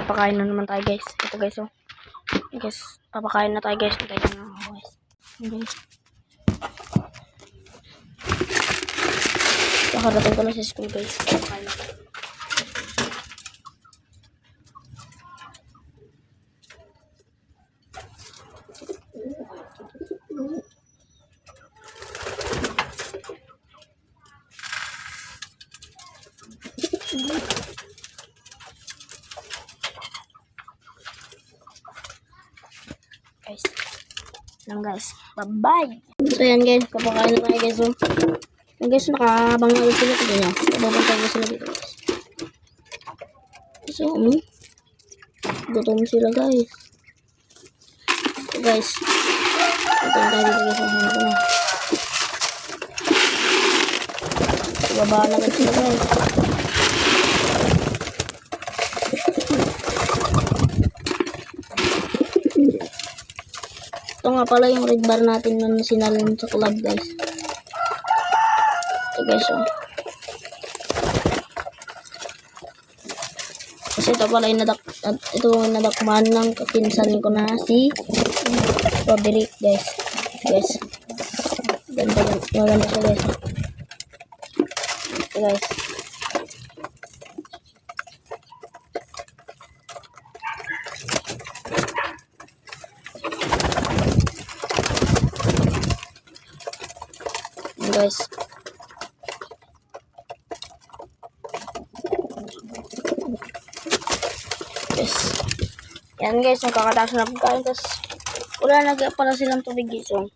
papakain na naman tayo guys. Ito guys, oh. Guys, papakain na tayo guys. Tayo na guys. Guys. Nakarating ko na sa school guys. Papakain na tayo. Guys. Lang guys. Bye-bye. So yan guys, kapakain na tayo guys. So, yan guys, nakabang na ulit sila ito niya. Kapapantay ko sila dito guys. So, gutom sila guys. So guys, ito na tayo dito guys. Ito na. Baba na agad sila guys. Ito nga pala yung red bar natin na sinalin sa club guys. Ito guys, oh. Kasi ito pala yung nadakman ng kapinsan ko na si Roderick guys. Guys. Ganda siya guys. Ito guys. Guys, yan guys, nakakataas na pagkain. Tapos wala na pala silang tubig so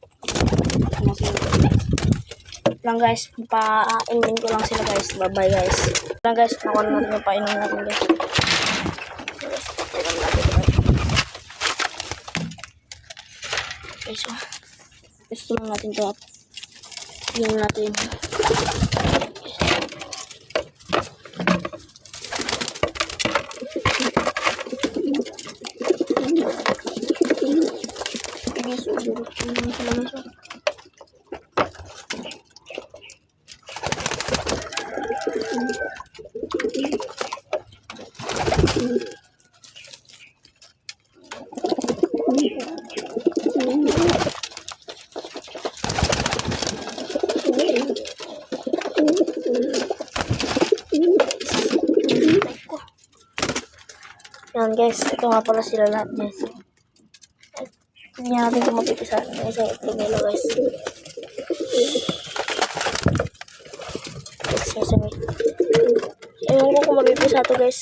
lang guys, pa-inumin ko lang sila guys. Bye bye guys. Lang guys, nakuha natin yung pa-inumin natin guys. Okay, so gusto lang natin ito. Yun natin. Yan guys, ito nga pala sila lahat guys. Hindi natin ito mapipisa guys. Ito nila guys. Ewan ko kung mapipisa ito guys.